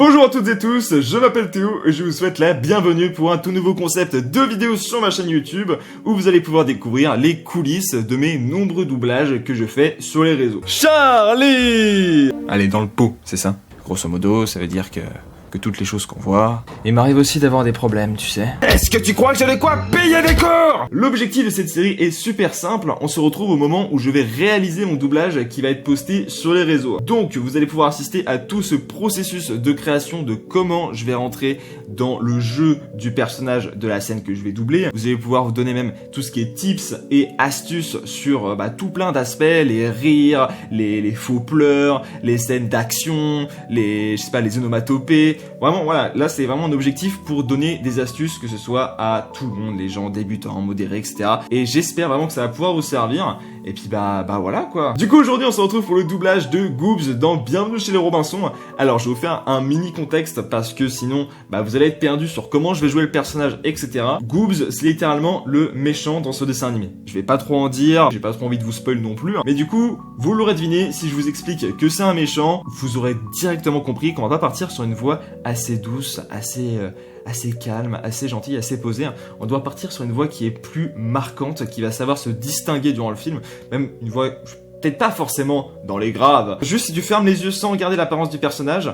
Bonjour à toutes et tous, je m'appelle Théo et je vous souhaite la bienvenue pour un tout nouveau concept de vidéo sur ma chaîne YouTube où vous allez pouvoir découvrir les coulisses de mes nombreux doublages que je fais sur les réseaux. Charlie! Allez, dans le pot, c'est ça. Grosso modo, ça veut dire que toutes les choses qu'on voit... Il m'arrive aussi d'avoir des problèmes, tu sais. Est-ce que tu crois que j'ai de quoi payer des cours? L'objectif de cette série est super simple, on se retrouve au moment où je vais réaliser mon doublage qui va être posté sur les réseaux. Donc, vous allez pouvoir assister à tout ce processus de création de comment je vais rentrer dans le jeu du personnage de la scène que je vais doubler. Vous allez pouvoir vous donner même tout ce qui est tips et astuces sur tout plein d'aspects, les rires, les faux pleurs, les scènes d'action, les onomatopées. Vraiment, voilà, là c'est vraiment un objectif pour donner des astuces, que ce soit à tout le monde, les gens débutants, modérés, etc. Et j'espère vraiment que ça va pouvoir vous servir. Et puis voilà quoi. Du coup aujourd'hui on se retrouve pour le doublage de Goobs dans Bienvenue chez les Robinsons. Alors je vais vous faire un mini contexte parce que sinon vous allez être perdu sur comment je vais jouer le personnage, etc. Goobs c'est littéralement le méchant dans ce dessin animé. Je vais pas trop en dire, j'ai pas trop envie de vous spoil non plus. Mais du coup vous l'aurez deviné, si je vous explique que c'est un méchant, vous aurez directement compris qu'on va pas partir sur une voix assez douce, assez calme, assez gentille, assez posée. On doit partir sur une voix qui est plus marquante, qui va savoir se distinguer durant le film. Même une voix, peut-être pas forcément dans les graves. Juste si tu fermes les yeux sans regarder l'apparence du personnage,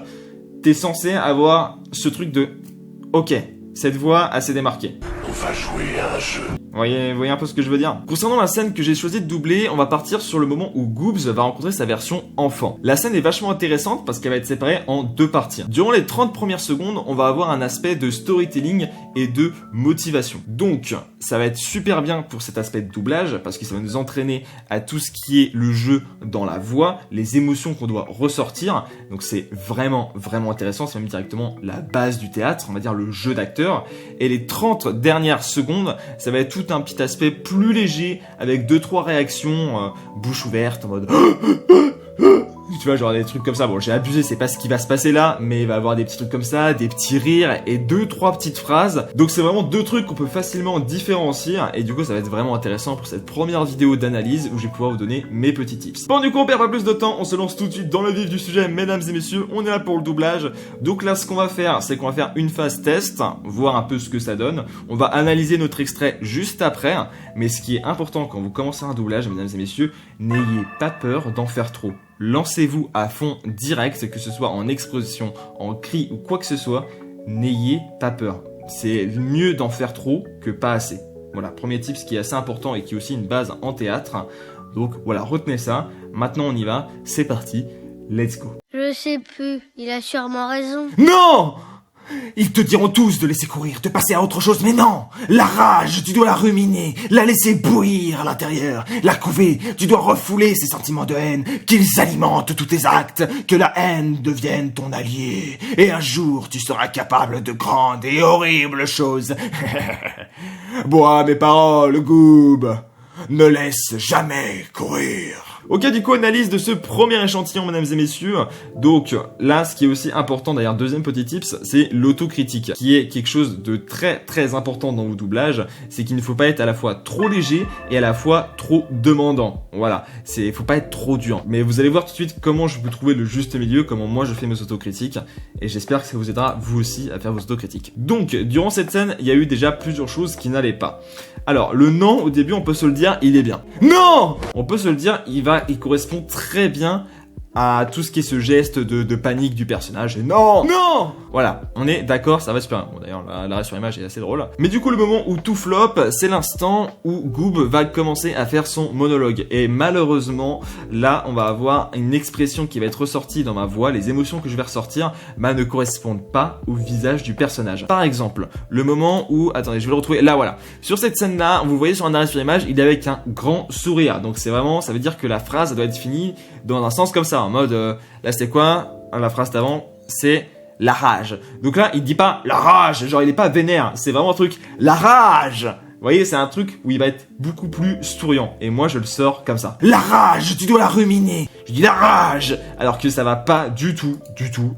t'es censé avoir ce truc de « Ok, cette voix assez démarquée ». On va jouer à un jeu. Vous voyez un peu ce que je veux dire? Concernant la scène que j'ai choisi de doubler, on va partir sur le moment où Goobs va rencontrer sa version enfant. La scène est vachement intéressante parce qu'elle va être séparée en deux parties. Durant les 30 premières secondes, on va avoir un aspect de storytelling et de motivation. Donc, ça va être super bien pour cet aspect de doublage parce que ça va nous entraîner à tout ce qui est le jeu dans la voix, les émotions qu'on doit ressortir. Donc c'est vraiment intéressant, c'est même directement la base du théâtre, on va dire le jeu d'acteur. Et les 30 dernières secondes, ça va être tout un petit aspect plus léger avec 2-3 réactions bouche ouverte en mode tu vois, genre des trucs comme ça. Bon, j'ai abusé, c'est pas ce qui va se passer là, mais il va y avoir des petits trucs comme ça, des petits rires et 2-3 petites phrases. Donc c'est vraiment deux trucs qu'on peut facilement différencier et du coup ça va être vraiment intéressant pour cette première vidéo d'analyse où je vais pouvoir vous donner mes petits tips. Bon, du coup on perd pas plus de temps, on se lance tout de suite dans le vif du sujet, mesdames et messieurs, on est là pour le doublage. Donc là ce qu'on va faire, c'est qu'on va faire une phase test, voir un peu ce que ça donne. On va analyser notre extrait juste après, mais ce qui est important quand vous commencez un doublage, mesdames et messieurs, n'ayez pas peur d'en faire trop. Lancez-vous à fond direct, que ce soit en exposition, en cri ou quoi que ce soit, n'ayez pas peur. C'est mieux d'en faire trop que pas assez. Voilà, premier tip, ce qui est assez important et qui est aussi une base en théâtre. Donc voilà, retenez ça. Maintenant on y va, c'est parti, let's go. Je sais plus, il a sûrement raison. Non! Ils te diront tous de laisser courir, de passer à autre chose, mais non! La rage, tu dois la ruminer, la laisser bouillir à l'intérieur, la couver, tu dois refouler ces sentiments de haine, qu'ils alimentent tous tes actes, que la haine devienne ton allié, et un jour tu seras capable de grandes et horribles choses. Bois mes paroles, Goob, ne laisse jamais courir. Ok, du coup, analyse de ce premier échantillon, mesdames et messieurs. Donc, là, ce qui est aussi important, d'ailleurs, deuxième petit tips, c'est l'autocritique, qui est quelque chose de très important dans vos doublages. C'est qu'il ne faut pas être à la fois trop léger et à la fois trop demandant. Voilà, faut pas être trop dur. Mais vous allez voir tout de suite comment je peux trouver le juste milieu, comment moi je fais mes autocritiques. Et j'espère que ça vous aidera, vous aussi, à faire vos autocritiques. Donc, durant cette scène, il y a eu déjà plusieurs choses qui n'allaient pas. Alors, le non, au début, on peut se le dire, il est bien. Non! On peut se le dire, il correspond très bien à tout ce qui est ce geste de panique du personnage. Et non! Voilà, on est d'accord, ça va super bien. Bon, d'ailleurs, l'arrêt sur image est assez drôle. Mais du coup, le moment où tout flop, c'est l'instant où Goob va commencer à faire son monologue. Et malheureusement, là, on va avoir une expression qui va être ressortie dans ma voix. Les émotions que je vais ressortir, ne correspondent pas au visage du personnage. Par exemple, le moment où... Attendez, je vais le retrouver. Là, voilà. Sur cette scène-là, vous voyez sur un arrêt sur image, il est avec un grand sourire. Donc, c'est vraiment... Ça veut dire que la phrase doit être finie dans un sens comme ça. En mode... là, c'était quoi? La phrase d'avant, c'est... la rage. Donc là, il dit pas la rage, genre il est pas vénère, c'est vraiment un truc la rage. Vous voyez, c'est un truc où il va être beaucoup plus souriant. Et moi, je le sors comme ça. La rage, tu dois la ruminer. Je dis la rage, alors que ça va pas du tout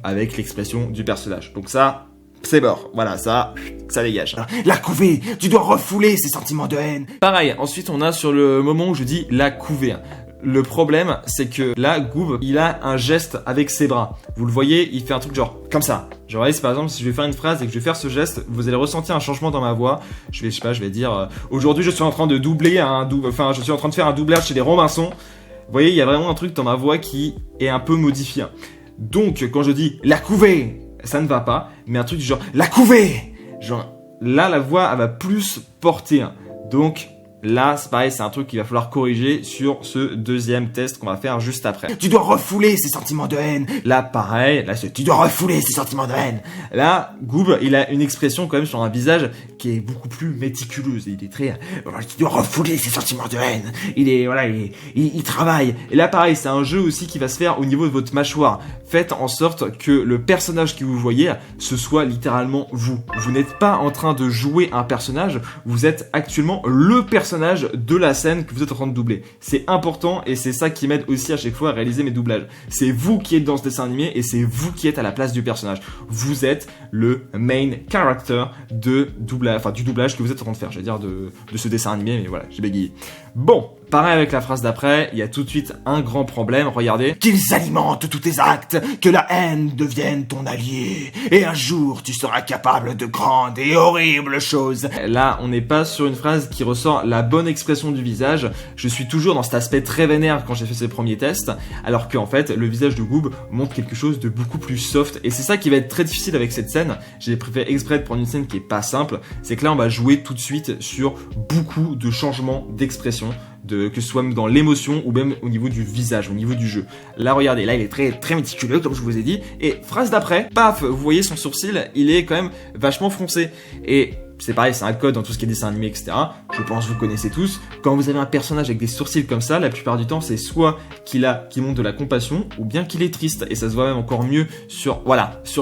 avec l'expression du personnage. Donc ça, c'est mort. Voilà, ça dégage. La couver, tu dois refouler ces sentiments de haine. Pareil, ensuite on a sur le moment où je dis la couver. Le problème, c'est que là, Goob, il a un geste avec ses bras. Vous le voyez, il fait un truc genre comme ça. Genre, si par exemple, si je vais faire une phrase et que je vais faire ce geste, vous allez ressentir un changement dans ma voix. Je vais dire, aujourd'hui, je suis en train de je suis en train de faire un doublage chez les Robinson. Vous voyez, il y a vraiment un truc dans ma voix qui est un peu modifié. Donc, quand je dis la couvée, ça ne va pas, mais un truc du genre la couvée, genre là, la voix, elle va plus porter. Donc, là, c'est pareil, c'est un truc qu'il va falloir corriger sur ce deuxième test qu'on va faire juste après. Tu dois refouler ces sentiments de haine. Là, pareil, Tu dois refouler ces sentiments de haine. là, Goob, il a une expression quand même sur un visage qui est beaucoup plus méticuleuse. Il est très... Tu dois refouler ces sentiments de haine. Il travaille. Et là, pareil, c'est un jeu aussi qui va se faire au niveau de votre mâchoire. Faites en sorte que le personnage que vous voyez, ce soit littéralement vous. Vous n'êtes pas en train de jouer un personnage, vous êtes actuellement le personnage de la scène que vous êtes en train de doubler. C'est important et c'est ça qui m'aide aussi à chaque fois à réaliser mes doublages. C'est vous qui êtes dans ce dessin animé et c'est vous qui êtes à la place du personnage. Vous êtes le main character du doublage que vous êtes en train de faire. Je vais dire de ce dessin animé, mais voilà, j'ai bégayé. Bon, pareil avec la phrase d'après, il y a tout de suite un grand problème, regardez. Qu'ils alimentent tous tes actes, que la haine devienne ton allié, et un jour tu seras capable de grandes et horribles choses. Là, on n'est pas sur une phrase qui ressort la bonne expression du visage. Je suis toujours dans cet aspect très vénère quand j'ai fait ces premiers tests, alors qu'en fait, le visage de Goob montre quelque chose de beaucoup plus soft, et c'est ça qui va être très difficile avec cette scène. J'ai fait exprès de prendre une scène qui est pas simple, c'est que là, on va jouer tout de suite sur beaucoup de changements d'expression. Que ce soit dans l'émotion ou même au niveau du visage, au niveau du jeu. Là, regardez, là, il est très, très méticuleux, comme je vous ai dit. Et phrase d'après, paf, vous voyez son sourcil, il est quand même vachement foncé. Et c'est pareil, c'est un code dans tout ce qui est dessin animé, etc. Je pense que vous connaissez tous. Quand vous avez un personnage avec des sourcils comme ça, la plupart du temps, c'est soit qu'il montre de la compassion, ou bien qu'il est triste. Et ça se voit même encore mieux sur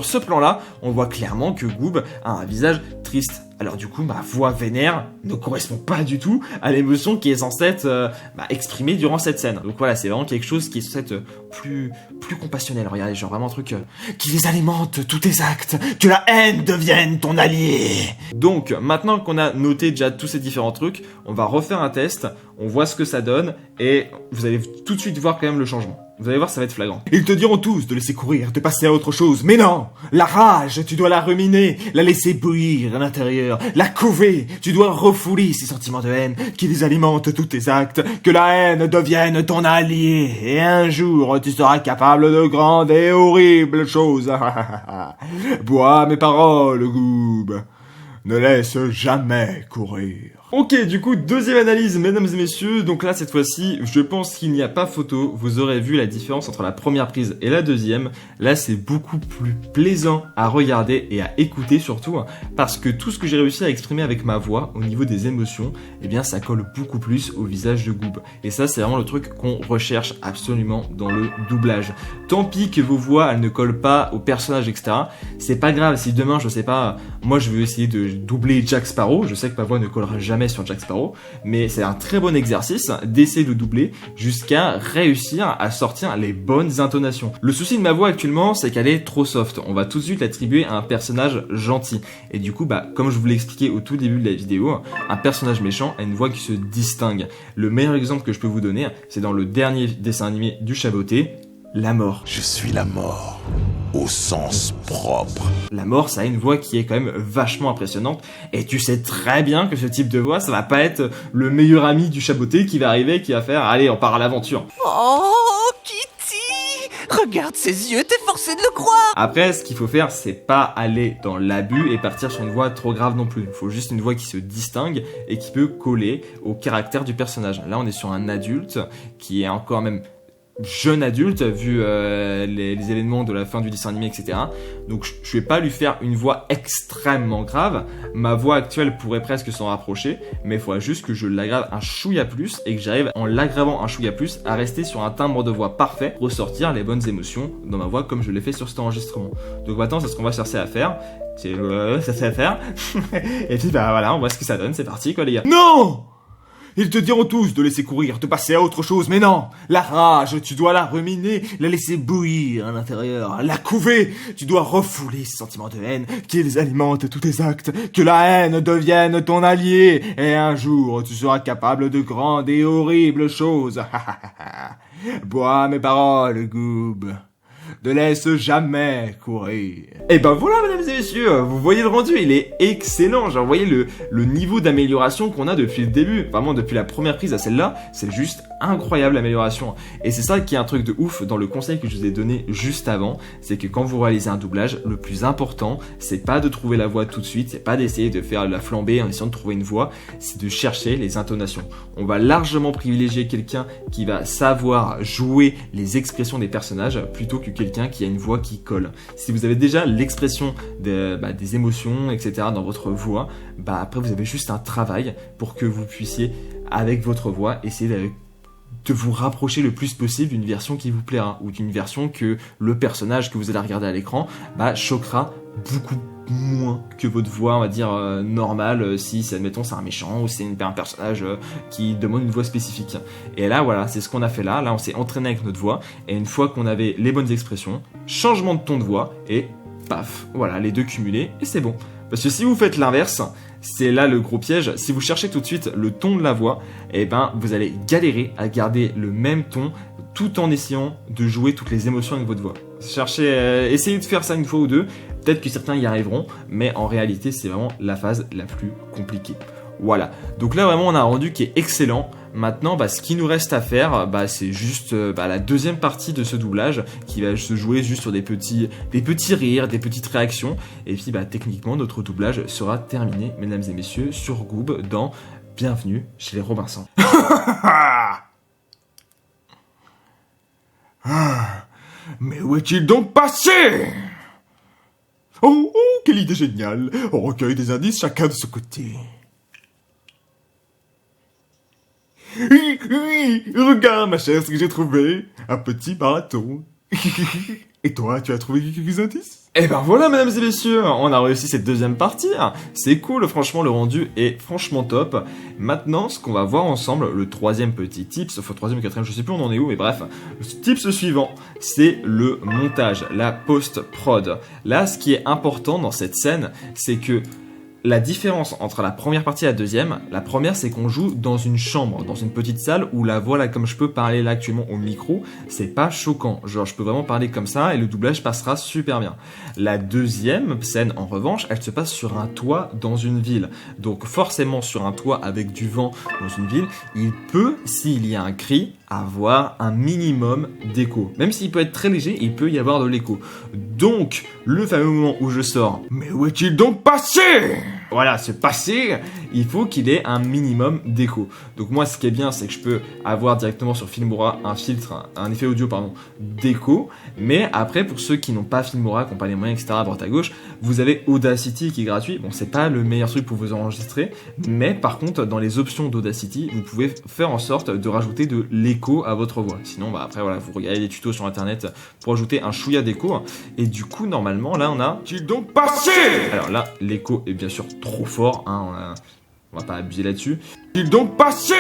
ce plan-là, on voit clairement que Goob a un visage triste. Alors du coup, ma voix vénère ne correspond pas du tout à l'émotion qui est censée être exprimée durant cette scène. Donc voilà, c'est vraiment quelque chose qui est censé être plus compassionnel. Regardez, genre vraiment un truc... Qu'ils alimentent tous tes actes, que la haine devienne ton allié. Donc, maintenant qu'on a noté déjà tous ces différents trucs, on va refaire un test, on voit ce que ça donne, et vous allez tout de suite voir quand même le changement. Vous allez voir, ça va être flagrant. Ils te diront tous de laisser courir, de passer à autre chose. Mais non! La rage, tu dois la ruminer, la laisser bouillir à l'intérieur. La couver, tu dois refouler ces sentiments de haine qui les alimentent tous tes actes. Que la haine devienne ton allié. Et un jour, tu seras capable de grandes et horribles choses. Bois mes paroles, Goob. Ne laisse jamais courir. Ok, du coup, deuxième analyse, mesdames et messieurs. Donc là, cette fois-ci, je pense qu'il n'y a pas photo. Vous aurez vu la différence entre la première prise et la deuxième. Là, c'est beaucoup plus plaisant à regarder et à écouter surtout, parce que tout ce que j'ai réussi à exprimer avec ma voix au niveau des émotions, eh bien, ça colle beaucoup plus au visage de Goob. Et ça, c'est vraiment le truc qu'on recherche absolument dans le doublage. Tant pis que vos voix, elles ne collent pas au personnage, etc. C'est pas grave si demain, je sais pas, moi, je veux essayer de doubler Jack Sparrow. Je sais que ma voix ne collera jamais sur Jack Sparrow, mais c'est un très bon exercice d'essayer de doubler jusqu'à réussir à sortir les bonnes intonations. Le souci de ma voix actuellement, c'est qu'elle est trop soft. On va tout de suite l'attribuer à un personnage gentil. Et du coup, comme je vous l'ai expliqué au tout début de la vidéo, un personnage méchant a une voix qui se distingue. Le meilleur exemple que je peux vous donner, c'est dans le dernier dessin animé du Chaboté, La Mort. Je suis la mort, au sens propre. La Mort, ça a une voix qui est quand même vachement impressionnante, et tu sais très bien que ce type de voix, ça va pas être le meilleur ami du Chaboté qui va arriver, qui va faire « Allez, on part à l'aventure ». Oh, Kitty! Regarde ses yeux, t'es forcé de le croire! Après, ce qu'il faut faire, c'est pas aller dans l'abus et partir sur une voix trop grave non plus. Il faut juste une voix qui se distingue et qui peut coller au caractère du personnage. Là, on est sur un adulte qui est encore même jeune adulte vu les événements de la fin du dessin animé, etc. Donc je vais pas lui faire une voix extrêmement grave. Ma voix actuelle pourrait presque s'en rapprocher, mais il faudra juste que je l'aggrave un chouïa plus et que j'arrive, en l'aggravant un chouïa plus, à rester sur un timbre de voix parfait, ressortir les bonnes émotions dans ma voix comme je l'ai fait sur cet enregistrement. Donc maintenant, c'est ce qu'on va chercher à faire. C'est à faire. Et puis voilà, on voit ce que ça donne. C'est parti quoi les gars. Non! Ils te diront tous de laisser courir, de passer à autre chose, mais non! La rage, tu dois la ruminer, la laisser bouillir à l'intérieur, la couver, tu dois refouler ces sentiments de haine, qu'ils alimentent tous tes actes, que la haine devienne ton allié, et un jour tu seras capable de grandes et horribles choses. Bois mes paroles, Goob. Ne laisse jamais courir. Et ben voilà, mesdames et messieurs, vous voyez le rendu, il est excellent. Genre, vous voyez le niveau d'amélioration qu'on a depuis le début. Vraiment, depuis la première prise à celle-là, c'est juste incroyable l'amélioration. Et c'est ça qui est un truc de ouf dans le conseil que je vous ai donné juste avant. C'est que quand vous réalisez un doublage, le plus important, c'est pas de trouver la voix tout de suite, c'est pas d'essayer de faire la flambée en essayant de trouver une voix, c'est de chercher les intonations. On va largement privilégier quelqu'un qui va savoir jouer les expressions des personnages plutôt que quelqu'un qui a une voix qui colle. Si vous avez déjà l'expression des émotions, etc. dans votre voix, après vous avez juste un travail pour que vous puissiez, avec votre voix, essayer de vous rapprocher le plus possible d'une version qui vous plaira ou d'une version que le personnage que vous allez regarder à l'écran choquera beaucoup moins que votre voix, on va dire, normale, si, admettons, c'est un méchant ou c'est un personnage qui demande une voix spécifique. Et là, voilà, c'est ce qu'on a fait là. Là, on s'est entraîné avec notre voix. Et une fois qu'on avait les bonnes expressions, changement de ton de voix et paf, voilà, les deux cumulés et c'est bon. Parce que si vous faites l'inverse, c'est là le gros piège. Si vous cherchez tout de suite le ton de la voix, vous allez galérer à garder le même ton tout en essayant de jouer toutes les émotions avec votre voix. Essayez de faire ça une fois ou deux. Peut-être que certains y arriveront, mais en réalité, c'est vraiment la phase la plus compliquée. Voilà. Donc là, vraiment, on a un rendu qui est excellent. Maintenant, ce qui nous reste à faire, c'est juste la deuxième partie de ce doublage qui va se jouer juste sur des petits rires, des petites réactions. Et puis, techniquement, notre doublage sera terminé, mesdames et messieurs, sur Goob dans Bienvenue chez les Robinson. Mais où est-il donc passé? Oh, quelle idée géniale! On recueille des indices chacun de son côté. Oui, regarde ma chère, ce que j'ai trouvé. Un petit marathon. Et toi, tu as trouvé quelques indices? Et voilà, mesdames et messieurs, on a réussi cette deuxième partie. C'est cool, franchement, le rendu est franchement top. Maintenant, ce qu'on va voir ensemble, le troisième petit tips, troisième ou quatrième, je sais plus on en est où, mais bref, le tips suivant, c'est le montage, la post-prod. Là, ce qui est important dans cette scène, c'est que la différence entre la première partie et la première, c'est qu'on joue dans une chambre, dans une petite salle où la voix, là, comme je peux parler là actuellement au micro, c'est pas choquant. Genre, je peux vraiment parler comme ça et le doublage passera super bien. La deuxième scène, en revanche, elle se passe sur un toit dans une ville. Donc, forcément, sur un toit avec du vent dans une ville, il peut, s'il y a un cri, avoir un minimum d'écho. Même s'il peut être très léger, il peut y avoir de l'écho. Donc, le fameux moment où je sors « Mais où est-il donc passé ?» Voilà, ce passé, il faut qu'il ait un minimum d'écho. Donc moi, ce qui est bien, c'est que je peux avoir directement sur Filmora un effet audio d'écho. Mais après, pour ceux qui n'ont pas Filmora, qui n'ont pas les moyens, etc., à droite à gauche, vous avez Audacity qui est gratuit. Bon, c'est pas le meilleur truc pour vous enregistrer, mais par contre, dans les options d'Audacity, vous pouvez faire en sorte de rajouter de l'écho à votre voix. Sinon, après, voilà, vous regardez des tutos sur Internet pour ajouter un chouïa d'écho. Et du coup, normalement, là, on a... Qu'est-il donc passé? Alors là, l'écho est bien sûr trop fort, on va pas abuser là-dessus. Qu'est-il donc passé?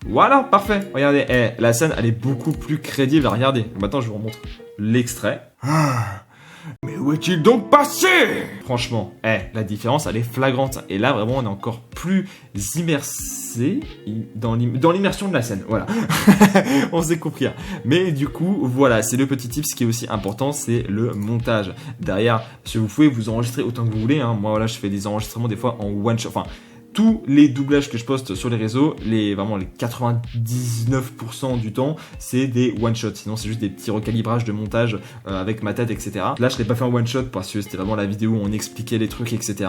Voilà, parfait. Regardez, la scène, elle est beaucoup plus crédible à regarder. Maintenant, je vous remontre l'extrait. Mais où est-il donc passé? Franchement, la différence, elle est flagrante. Et là, vraiment, on est encore plus immersé dans l'immersion de la scène. Voilà. On s'est compris. Mais du coup, voilà, c'est le petit tip. Ce qui est aussi important, c'est le montage. Derrière, si vous pouvez vous enregistrer autant que vous voulez. Moi, voilà, je fais des enregistrements des fois en one shot. Enfin, tous les doublages que je poste sur les réseaux, vraiment les 99% du temps, c'est des one-shots. Sinon, c'est juste des petits recalibrages de montage avec ma tête, etc. Là, je l'ai pas fait en one-shot parce que c'était vraiment la vidéo où on expliquait les trucs, etc.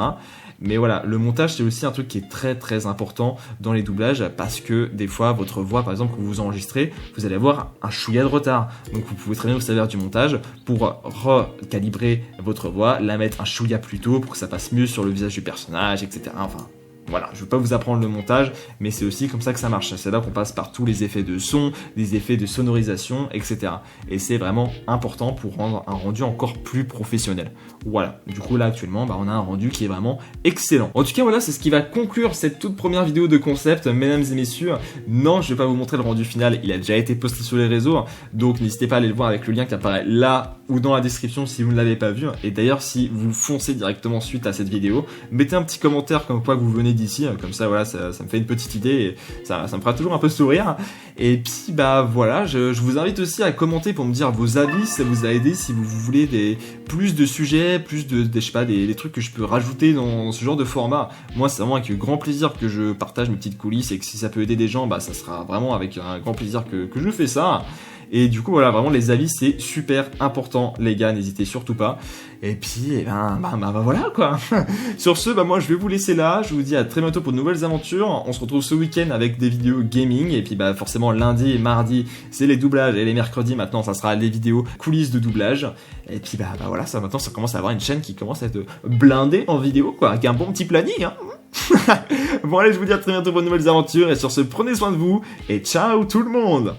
Mais voilà, le montage, c'est aussi un truc qui est très très important dans les doublages parce que des fois, votre voix, par exemple, que vous enregistrez, vous allez avoir un chouïa de retard. Donc, vous pouvez très bien vous servir du montage pour recalibrer votre voix, la mettre un chouïa plus tôt pour que ça passe mieux sur le visage du personnage, etc. Enfin... Voilà, je ne veux pas vous apprendre le montage, mais c'est aussi comme ça que ça marche. C'est là qu'on passe par tous les effets de son, des effets de sonorisation, etc. Et c'est vraiment important pour rendre un rendu encore plus professionnel. Voilà, du coup là actuellement, on a un rendu qui est vraiment excellent. En tout cas, voilà, c'est ce qui va conclure cette toute première vidéo de concept, mesdames et messieurs. Non, je ne vais pas vous montrer le rendu final, il a déjà été posté sur les réseaux, donc n'hésitez pas à aller le voir avec le lien qui apparaît là ou dans la description si vous ne l'avez pas vu. Et d'ailleurs, si vous foncez directement suite à cette vidéo, mettez un petit commentaire comme quoi vous venez d'ici, comme ça voilà, ça me fait une petite idée et ça me fera toujours un peu sourire. Et puis bah voilà, je vous invite aussi à commenter pour me dire vos avis, si ça vous a aidé, si vous voulez plus de sujets, plus je sais pas, des trucs que je peux rajouter dans ce genre de format. Moi c'est vraiment avec grand plaisir que je partage mes petites coulisses, et que si ça peut aider des gens, bah ça sera vraiment avec un grand plaisir que je fais ça. Et du coup voilà, vraiment les avis c'est super important les gars, n'hésitez surtout pas. Et puis voilà quoi. Sur ce, moi je vais vous laisser là, je vous dis à très bientôt pour de nouvelles aventures. On se retrouve ce week-end avec des vidéos gaming, et puis forcément lundi et mardi c'est les doublages, et les mercredis maintenant ça sera les vidéos coulisses de doublage. Et puis voilà, ça maintenant ça commence à avoir une chaîne qui commence à être blindée en vidéo quoi, avec un bon petit planning hein. Bon allez, je vous dis à très bientôt pour de nouvelles aventures, et sur ce prenez soin de vous et ciao tout le monde.